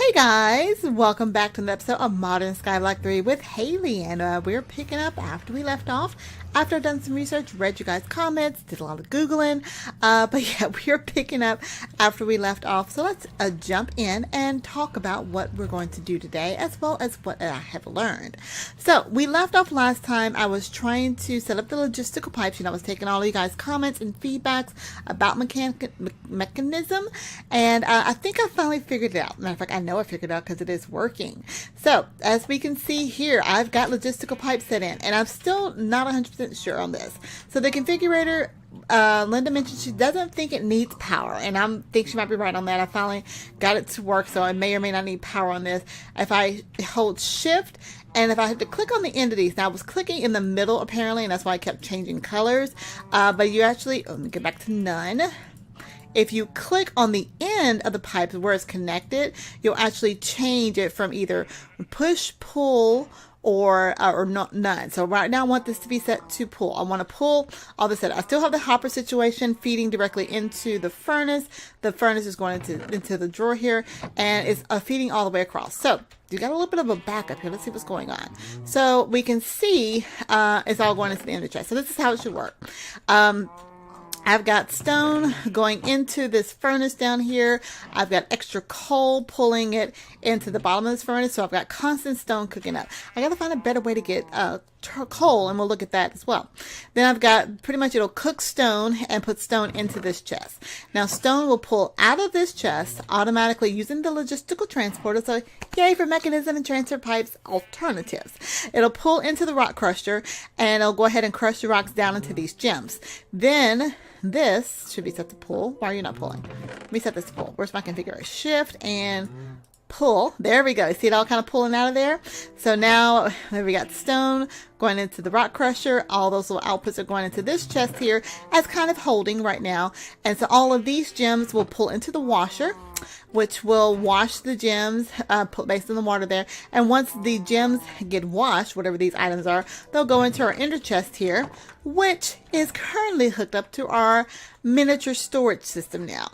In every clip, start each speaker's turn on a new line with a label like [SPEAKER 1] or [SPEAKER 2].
[SPEAKER 1] Hey guys, welcome back to the episode of Modern Skyblock 3 with Haliee, and we're picking up after we left off. After I've done some research, read you guys' comments, did a lot of Googling, but yeah, we're picking up after we left off. So let's jump in and talk about what we're going to do today, as well as what I have learned. So we left off last time. I was trying to set up the logistical pipes. I was taking all of you guys' comments and feedbacks about mechanism, and I think I finally figured it out. Matter of fact, I know I figured it out because it is working. So as we can see here, I've got logistical pipes set in, and I'm still not 100% sure on this. So the configurator, Linda mentioned she doesn't think it needs power, and I think she might be right on that. I finally got it to work, so I may or may not need power on this. If I hold shift and if I have to click on the end of these, now I was clicking in the middle apparently, and that's why I kept changing colors, but you actually, let me get back to none. If you click on the end of the pipe where it's connected, you'll actually change it from either push, pull, or not, none. So right now I want this to be set to pull. I want to pull all this set. I still have the hopper situation feeding directly into the furnace. The furnace is going into the drawer here, and it's feeding all the way across. So you got a little bit of a backup here. Let's see what's going on. So we can see it's all going into the inner chest. So this is how it should work. I've got stone going into this furnace down here. I've got extra coal pulling it into the bottom of this furnace. So I've got constant stone cooking up. I got to find a better way to get coal, and we'll look at that as well. Then I've got pretty much, it'll cook stone and put stone into this chest. Now stone will pull out of this chest automatically using the logistical transporter. So yay for mechanism and transfer pipes alternatives. It'll pull into the rock crusher, and it'll go ahead and crush the rocks down into these gems. Then this should be set to pull. Why are you not pulling? Let me set this to pull. Where's my configurator? Shift and pull. There we go. See it all kind of pulling out of there? So now we got stone going into the rock crusher. All those little outputs are going into this chest here as kind of holding right now. And so all of these gems will pull into the washer, which will wash the gems based on the water there. And once the gems get washed, whatever these items are, they'll go into our inner chest here, which is currently hooked up to our miniature storage system now.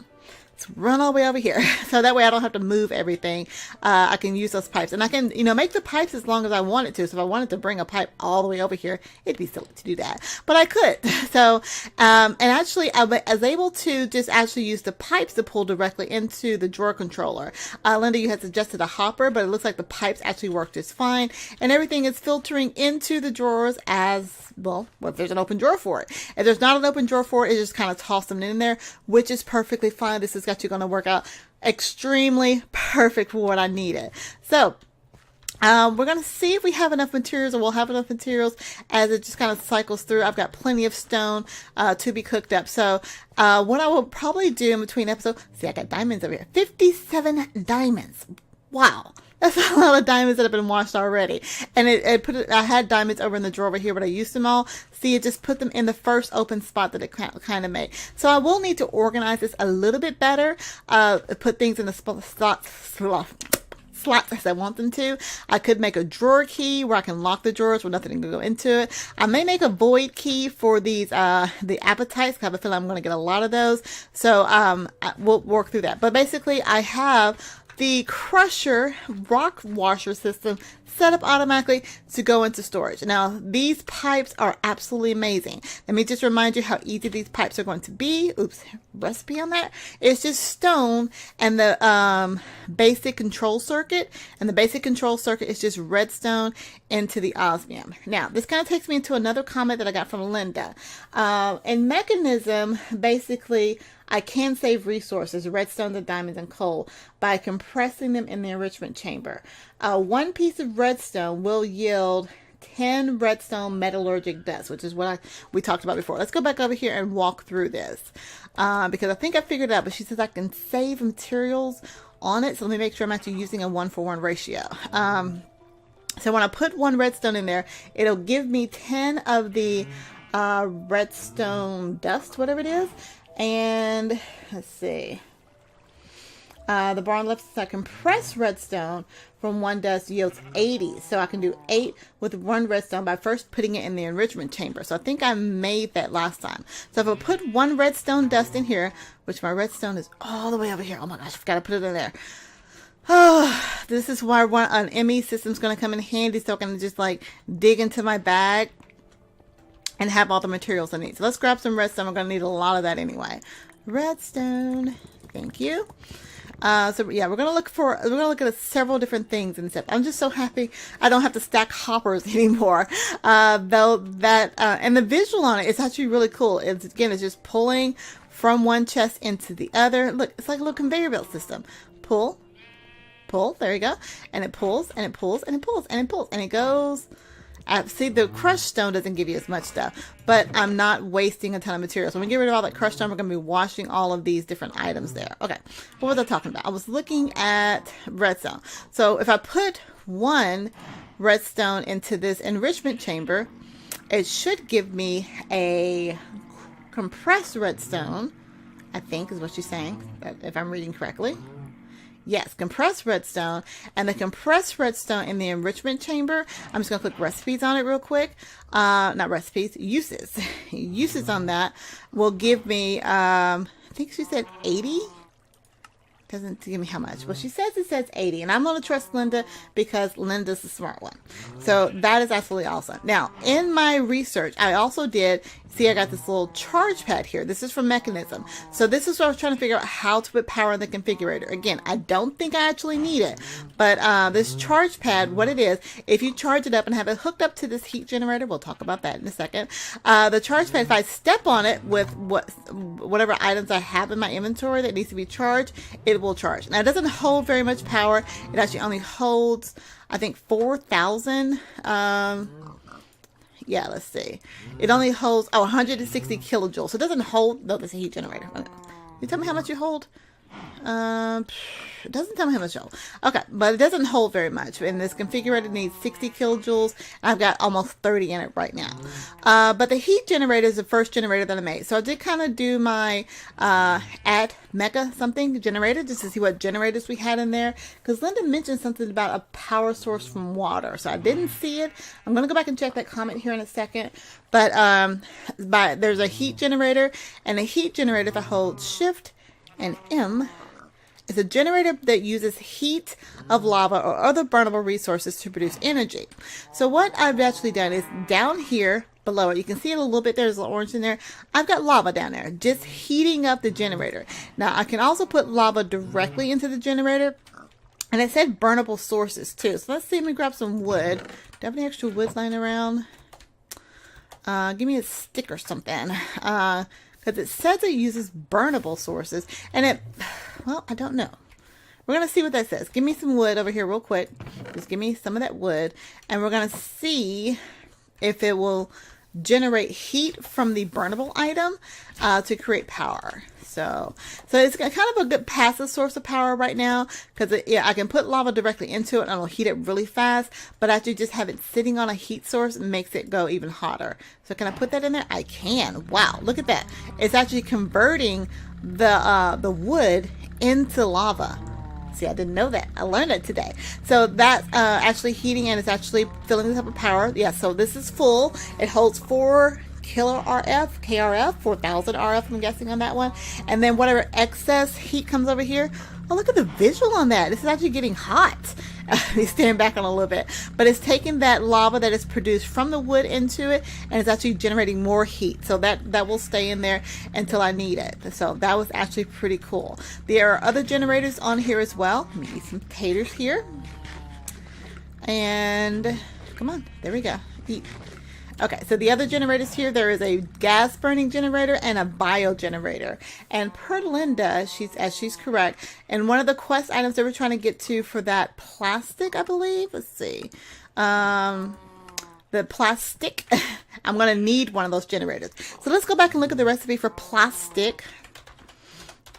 [SPEAKER 1] Let's run all the way over here. So that way I don't have to move everything. I can use those pipes, and I can, make the pipes as long as I wanted to. So if I wanted to bring a pipe all the way over here, it'd be silly to do that, but I could. So, and actually I was able to just actually use the pipes to pull directly into the drawer controller. Linda, you had suggested a hopper, but it looks like the pipes actually work just fine, and everything is filtering into the drawers as well, if there's an open drawer for it. If there's not an open drawer for it, it just kind of toss them in there, which is perfectly fine. This is actually going to work out extremely perfect for what I needed. So we're going to see if we have enough materials, or we'll have enough materials as it just kind of cycles through. I've got plenty of stone to be cooked up. So what I will probably do in between episodes, see, I got diamonds over here, 57 diamonds. Wow. That's a lot of diamonds that have been washed already. And I had diamonds over in the drawer over here, but I used them all. See, it just put them in the first open spot that it kind of made. So I will need to organize this a little bit better. Put things in the slots as I want them to. I could make a drawer key where I can lock the drawers where nothing can go into it. I may make a void key for these, the appetites, because I have a feeling I'm going to get a lot of those. So we'll work through that. But basically, I have the crusher rock washer system set up automatically to go into storage. Now, these pipes are absolutely amazing. Let me just remind you how easy these pipes are going to be. Oops, recipe on that. It's just stone and the basic control circuit. And the basic control circuit is just redstone into the osmium. Now, this kind of takes me into another comment that I got from Linda. In mechanism, basically, I can save resources, redstone, and diamonds, and coal by compressing them in the enrichment chamber. One piece of redstone will yield 10 redstone metallurgic dust, which is what we talked about before. Let's go back over here and walk through this because I think I figured it out, but she says I can save materials on it. So let me make sure I'm actually using a 1-for-1 ratio. So when I put 1 redstone in there, it'll give me 10 of the redstone dust, whatever it is. And let's see. The barn left side compressed redstone from 1 dust yields 80. So I can do 8 with 1 redstone by first putting it in the enrichment chamber. So I think I made that last time. So if I put 1 redstone dust in here, which my redstone is all the way over here. Oh my gosh, I forgot to put it in there. This is why an ME system is going to come in handy, so I can just like dig into my bag and have all the materials I need. So let's grab some redstone. We're going to need a lot of that anyway. Redstone. Thank you. So yeah, we're gonna look at several different things and stuff. I'm just so happy I don't have to stack hoppers anymore. Though that and the visual on it is actually really cool. It's just pulling from one chest into the other. Look, it's like a little conveyor belt system. Pull, pull. There you go, and it pulls and it pulls and it pulls and it pulls and it goes. See, the crushed stone doesn't give you as much stuff, but I'm not wasting a ton of materials. When we get rid of all that crushed stone, we're going to be washing all of these different items there. Okay, what was I talking about? I was looking at redstone. So if I put one redstone into this enrichment chamber, it should give me a compressed redstone, I think is what she's saying, if I'm reading correctly. Yes, compressed redstone, and the compressed redstone in the enrichment chamber, I'm just going to click recipes on it real quick. Not recipes, uses. Uses on that will give me, I think she said 80. Doesn't give me how much. Well, she says it says 80, and I'm going to trust Linda because Linda's the smart one. So that is absolutely awesome. Now, in my research, I also did see I got this little charge pad here. This is from Mechanism. So this is what I was trying to figure out how to put power in the configurator. Again, I don't think I actually need it, but this charge pad, what it is, if you charge it up and have it hooked up to this heat generator, we'll talk about that in a second. The charge pad, if I step on it with whatever items I have in my inventory that needs to be charged, it will charge. Now, it doesn't hold very much power. It actually only holds, I think, 4,000. Yeah, let's see. It only holds 160 kilojoules. So it doesn't hold. No, that's a heat generator. Okay. You tell me how much you hold? It doesn't tell me how much you hold. Okay, but it doesn't hold very much. And this configurator needs 60 kilojoules. And I've got almost 30 in it right now. But the heat generator is the first generator that I made. So I did kind of do my add mega something generator just to see what generators we had in there. Because Linda mentioned something about a power source from water. So I didn't see it. I'm going to go back and check that comment here in a second. But there's a heat generator. And a heat generator, if I hold shift and M, is a generator that uses heat of lava or other burnable resources to produce energy. So what I've actually done is down here below it, you can see it a little bit, there's a little orange in there. I've got lava down there, just heating up the generator. Now I can also put lava directly into the generator. And it said burnable sources too. So let's see, let me grab some wood. Do I have any extra wood lying around? Give me a stick or something. Because it says it uses burnable sources, and well, I don't know. We're going to see what that says. Give me some wood over here real quick. Just give me some of that wood, and we're going to see if it will generate heat from the burnable item to create power. So it's kind of a good passive source of power right now because I can put lava directly into it and it'll heat it really fast, but actually just have it sitting on a heat source makes it go even hotter. So can I put that in there? I can. Wow, look at that. It's actually converting the wood into lava. See, I didn't know that. I learned it today. So that's actually heating and it's actually filling this up with power. Yeah, so this is full. It holds 4 KRF, 4,000 RF, I'm guessing on that one. And then whatever excess heat comes over here. Oh, look at the visual on that. This is actually getting hot. Let me stand back on a little bit. But it's taking that lava that is produced from the wood into it, and it's actually generating more heat. So that will stay in there until I need it. So that was actually pretty cool. There are other generators on here as well. Let me eat some taters here. And come on, there we go. Eat. Okay, so the other generators here, there is a gas burning generator and a bio generator. And per Linda, she's correct. And one of the quest items that we're trying to get to for that plastic, I believe, let's see, the plastic, I'm going to need one of those generators. So let's go back and look at the recipe for plastic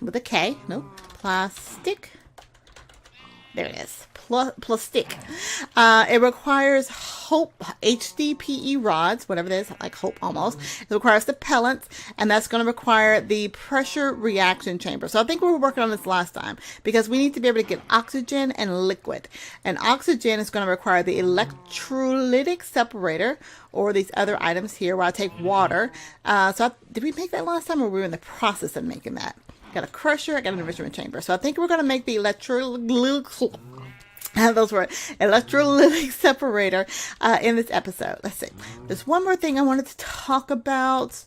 [SPEAKER 1] with a K. No, plastic. There it is. Plastic. It requires Hope HDPE rods, whatever it is, like Hope almost. It requires the pellets, and that's going to require the pressure reaction chamber. So I think we were working on this last time because we need to be able to get oxygen and liquid. And oxygen is going to require the electrolytic separator or these other items here where I take water. Did we make that last time or were we in the process of making that? got a crusher, I got an enrichment chamber. So I think we're going to make the electrolytic separator in this episode. Let's see. There's one more thing I wanted to talk about.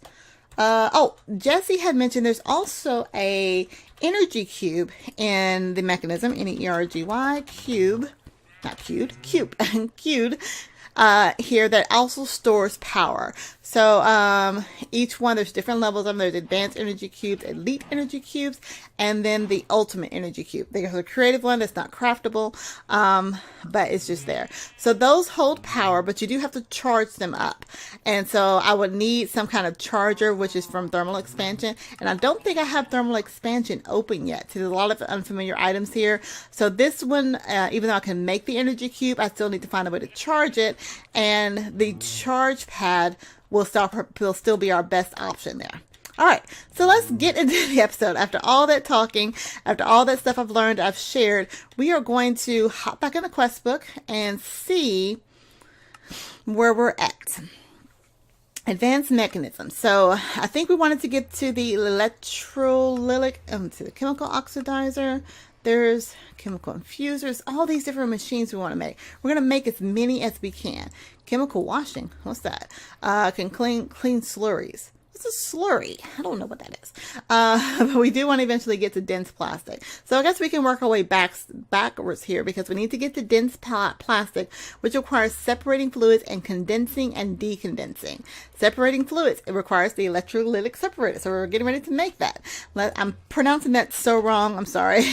[SPEAKER 1] Jesse had mentioned there's also a energy cube in the mechanism, N-E-R-G-Y, cube, not cube, cube, here that also stores power. So each one, there's different levels of them. There's advanced energy cubes, elite energy cubes, and then the ultimate energy cube. There's a creative one that's not craftable, but it's just there. So those hold power, but you do have to charge them up. And so I would need some kind of charger, which is from thermal expansion. And I don't think I have thermal expansion open yet. So there's a lot of unfamiliar items here. So this one, even though I can make the energy cube, I still need to find a way to charge it. And the charge pad will still be our best option there. All right, so let's get into the episode. After all that talking, after all that stuff I've learned, I've shared, we are going to hop back in the quest book and see where we're at. Advanced mechanism. So I think we wanted to get to the electrolytic, to the chemical oxidizer. There's chemical infusers, all these different machines we want to make. We're going to make as many as we can. Chemical washing, what's that? Can clean slurries. What's a slurry? I don't know what that is. But we do want to eventually get to dense plastic. So I guess we can work our way backwards here because we need to get to dense plastic, which requires separating fluids and condensing and decondensing. Separating fluids, it requires the electrolytic separator. So we're getting ready to make that. I'm pronouncing that so wrong. I'm sorry.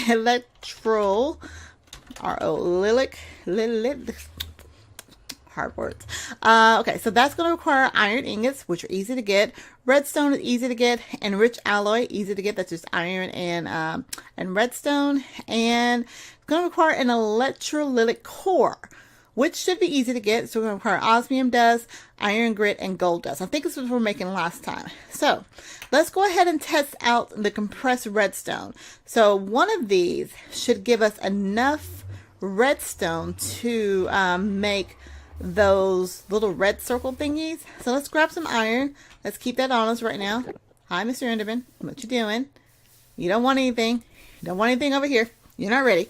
[SPEAKER 1] Hard words. Okay, so that's going to require iron ingots, which are easy to get. Redstone is easy to get. Enriched alloy, easy to get. That's just iron and redstone. And it's going to require an electrolytic core, which should be easy to get. So we're going to require osmium dust, iron grit, and gold dust. I think this was what we were making last time. So let's go ahead and test out the compressed redstone. So one of these should give us enough redstone to make those little red circle thingies. So let's grab some iron. Let's keep that on us right now. Hi, Mr. Enderman. What you doing? You don't want anything. You don't want anything over here. You're not ready.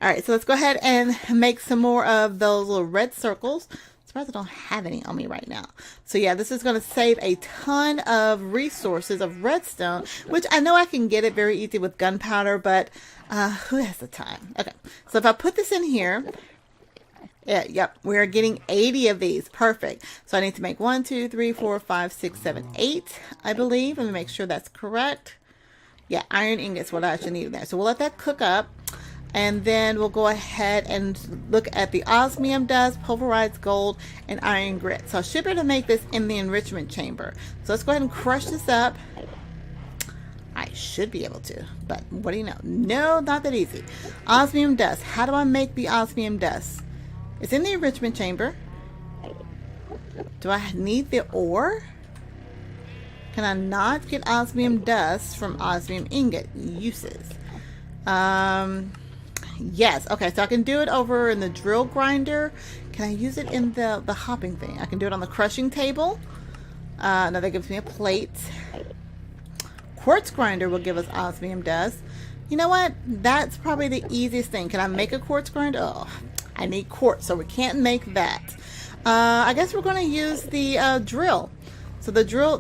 [SPEAKER 1] All right, so let's go ahead and make some more of those little red circles. I'm surprised I don't have any on me right now. So yeah, this is going to save a ton of resources of redstone, which I know I can get it very easy with gunpowder, but who has the time? Okay, so if I put this in here, yep, we're getting 80 of these. Perfect. So I need to make 1, 2, 3, 4, 5, 6, 7, 8, I believe. Let me make sure that's correct. Yeah, iron ingots, what I actually need in there. So we'll let that cook up. And then we'll go ahead and look at the osmium dust, pulverized gold, and iron grit. So I should be able to make this in the enrichment chamber. So let's go ahead and crush this up. I should be able to, but what do you know? No, not that easy. Osmium dust. How do I make the osmium dust? It's in the enrichment chamber. Do I need the ore? Can I not get osmium dust from osmium ingot uses? Yes. Okay, so I can do it over in the drill grinder. Can I use it in the hopping thing? I can do it on the crushing table. Now that gives me a plate. Quartz grinder will give us osmium dust. You know what? That's probably the easiest thing. Can I make a quartz grinder? Oh, I need quartz, so we can't make that. I guess we're going to use the drill. So the drill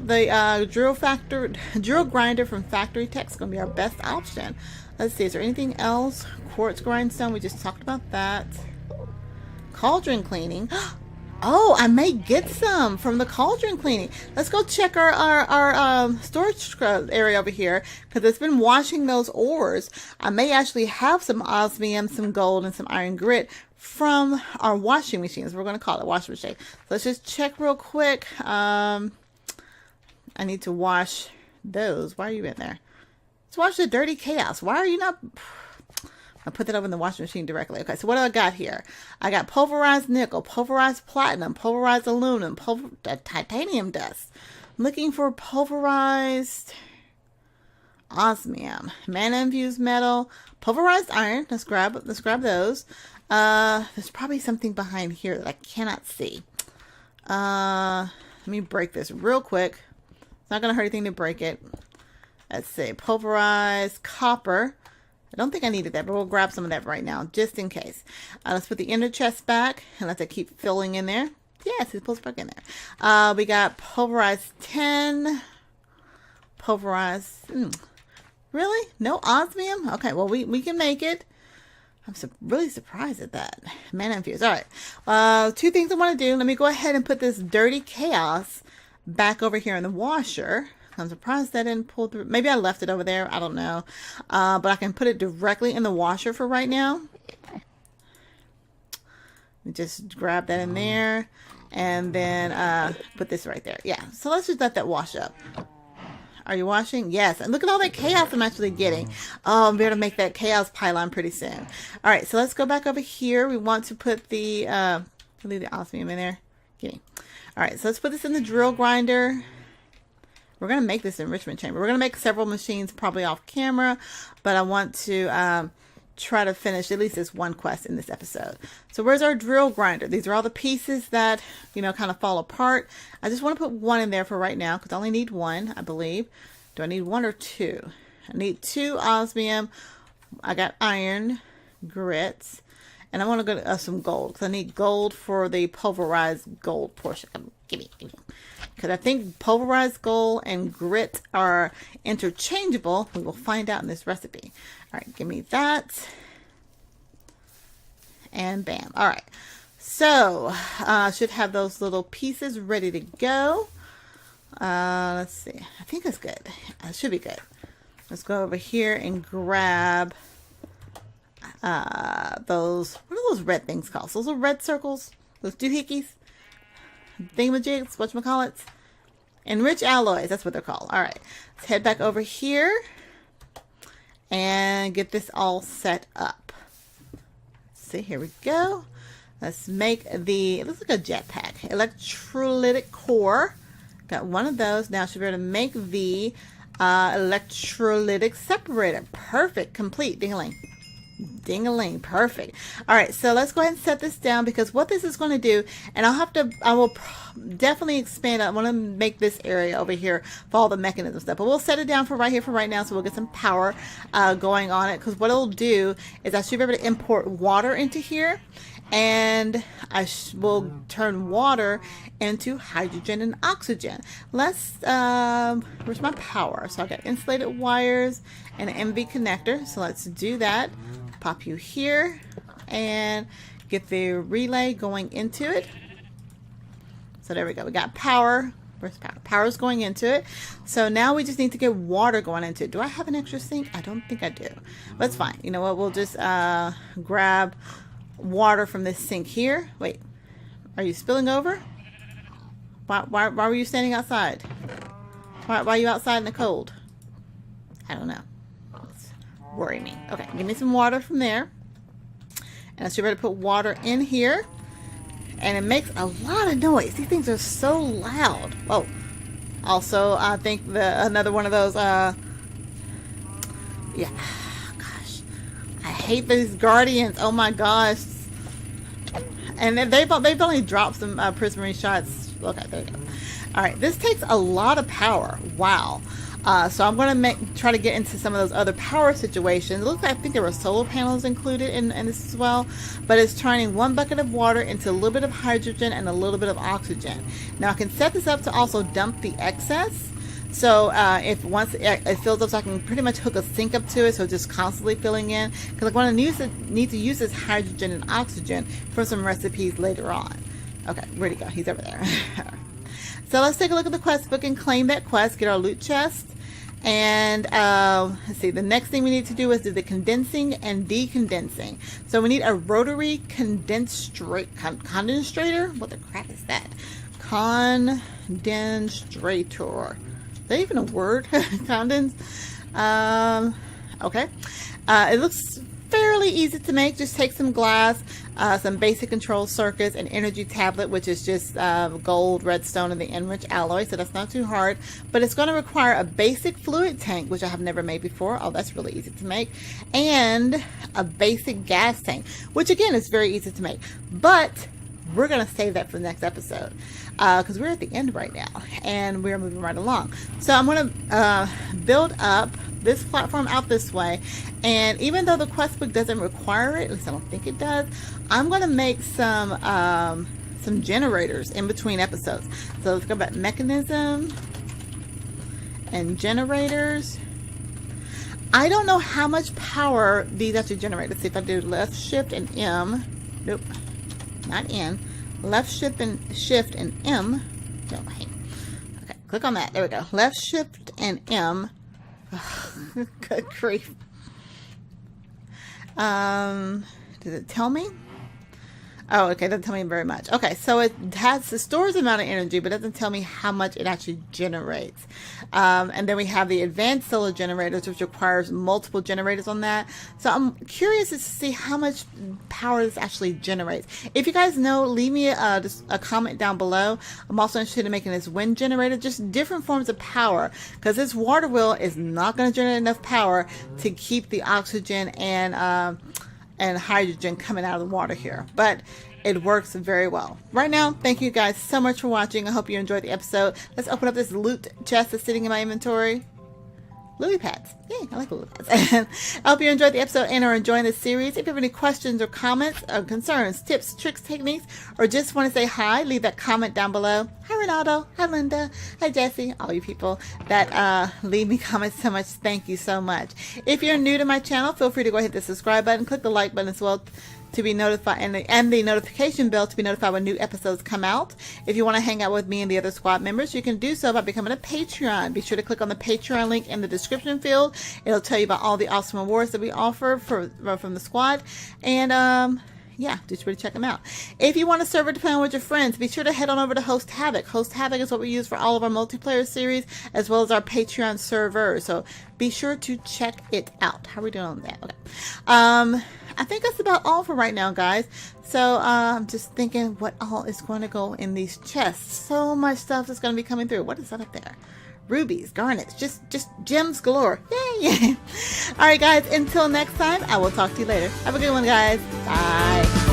[SPEAKER 1] grinder from Factory Tech is going to be our best option. Let's see, is there anything else? Quartz grindstone, we just talked about that. Cauldron cleaning. Oh, I may get some from the cauldron cleaning. Let's go check our storage area over here because it's been washing those ores. I may actually have some osmium, some gold, and some iron grit from our washing machines. We're going to call it washing machine. Let's just check real quick. I need to wash those. Why are you in there? Let's wash the dirty chaos. Why are you not... I'll put that over in the washing machine directly. Okay, so what do I got here? I got pulverized nickel, pulverized platinum, pulverized aluminum, titanium dust. I'm looking for pulverized osmium, mana-infused metal, pulverized iron. Let's grab those. There's probably something behind here that I cannot see. Let me break this real quick. It's not going to hurt anything to break it. Let's see, pulverized copper. I don't think I needed that, but we'll grab some of that right now, just in case. Let's put the inner chest back and let that keep filling in there. Yes, it pulls back in there. We got pulverized tin. Pulverized. Really? No osmium? Okay, well, we can make it. I'm really surprised at that. Mana infused. All right. Two things I want to do. Let me go ahead and put this dirty chaos back over here in the washer. I'm surprised that didn't pull through. Maybe I left it over there. I don't know. But I can put it directly in the washer for right now. Just grab that in there. And then put this right there. Yeah. So let's just let that wash up. Are you washing? Yes. And look at all that chaos I'm actually getting. Oh, I'm going to make that chaos pylon pretty soon. All right. So let's go back over here. We want to put the, leave the osmium in there. Kidding. All right. So let's put this in the drill grinder. We're going to make this enrichment chamber. We're going to make several machines probably off camera, but I want to try to finish at least this one quest in this episode. So where's our drill grinder? These are all the pieces that, you know, kind of fall apart. I just want to put one in there for right now because I only need one, I believe. Do I need one or two? I need 2 osmium. I got iron, grits, and I want to go some gold because I need gold for the pulverized gold portion. Give me. Because I think pulverized gold and grit are interchangeable. We will find out in this recipe. All right, give me that. And bam. All right. So, I should have those little pieces ready to go. Let's see. I think that's good. It should be good. Let's go over here and grab those. What are those red things called? Those are red circles? Those doohickeys? Thingamajigs, whatchamacallits? Enriched alloys, that's what they're called. All right, let's head back over here and get this all set up. Let's see, here we go. Let's make it looks like a jetpack. Electrolytic core. Got one of those. Now I should be able to make the electrolytic separator. Perfect, complete, ding-a-ling. Ding-a-ling, perfect. All right, so let's go ahead and set this down because what this is going to do, and I will definitely expand. I want to make this area over here for all the mechanism stuff, but we'll set it down for right now so we'll get some power going on it, because what it'll do is I should be able to import water into here, and I will turn water into hydrogen and oxygen. Let's, where's my power? So I've got insulated wires and an MV connector, so let's do that. Pop you here and get the relay going into it. So there we go. We got power. Where's power? Power's going into it. So now we just need to get water going into it. Do I have an extra sink? I don't think I do. But it's fine. You know what? We'll just grab water from this sink here. Wait. Are you spilling over? Why were you standing outside? Why are you outside in the cold? I don't know. Worry me. Okay, give me some water from there. And I should be able to put water in here. And it makes a lot of noise. These things are so loud. Whoa. Also, I think another one of those, yeah. Gosh. I hate these guardians. Oh my gosh. And they've only dropped some prismarine shots. Okay, there you go. Alright, this takes a lot of power. Wow. So I'm going to try to get into some of those other power situations. It looks like I think there were solar panels included in this as well. But it's turning 1 bucket of water into a little bit of hydrogen and a little bit of oxygen. Now I can set this up to also dump the excess. So if once it fills up, so I can pretty much hook a sink up to it, so just constantly filling in. Because I want to need to use this hydrogen and oxygen for some recipes later on. Okay, where'd he go? He's over there. So let's take a look at the quest book and claim that quest. Get our loot chest. And let's see, the next thing we need to do is do the condensing and decondensing. So we need a rotary condensator. What the crap is that? Condensator. Is that even a word? Condens. Okay. It looks fairly easy to make. Just take some glass, some basic control circuits, an energy tablet, which is just gold, redstone, and the enriched alloy. So that's not too hard. But it's going to require a basic fluid tank, which I have never made before. Oh, that's really easy to make. And a basic gas tank, which again is very easy to make. But we're going to save that for the next episode, because we're at the end right now and we're moving right along. So I'm going to build up this platform out this way, and even though the quest book doesn't require it, at least I don't think it does, I'm going to make some generators in between episodes. So let's go back, mechanism and generators. I don't know how much power these actually generate. Let's see if I do left shift and M. Nope, not N. Left shift and M. No, hang. Okay, click on that. There we go. Left shift and M. Good grief. Does it tell me? Oh, okay, doesn't tell me very much. Okay, so it stores the amount of energy, but doesn't tell me how much it actually generates. And then we have the advanced solar generators, which requires multiple generators on that. So I'm curious to see how much power this actually generates. If you guys know, leave me just a comment down below. I'm also interested in making this wind generator, just different forms of power, because this water wheel is not going to generate enough power to keep the oxygen and hydrogen coming out of the water here, but it works very well. Right now, thank you guys so much for watching. I hope you enjoyed the episode. Let's open up this loot chest that's sitting in my inventory. Lily pads. Yay, I like lily pads. I hope you enjoyed the episode and are enjoying this series. If you have any questions or comments or concerns, tips, tricks, techniques, or just want to say hi, leave that comment down below. Hi Renato, hi Linda, hi Jesse, all you people that leave me comments so much. Thank you so much. If you're new to my channel, feel free to go ahead and hit the subscribe button, click the like button as well to be notified, and the notification bell to be notified when new episodes come out. If you want to hang out with me and the other squad members, you can do so by becoming a Patreon. Be sure to click on the Patreon link in the description field. It'll tell you about all the awesome awards that we offer from the squad, and yeah, just really check them out. If you want to server to play on with your friends, be sure to head on over to Host Havoc. Host Havoc is what we use for all of our multiplayer series, as well as our Patreon server. So be sure to check it out. How are we doing on that? Okay. I think that's about all for right now, guys. So I'm just thinking what all is going to go in these chests. So much stuff that's going to be coming through. What is that up there? Rubies, garnets, just gems galore. Yay! All right, guys. Until next time, I will talk to you later. Have a good one, guys. Bye.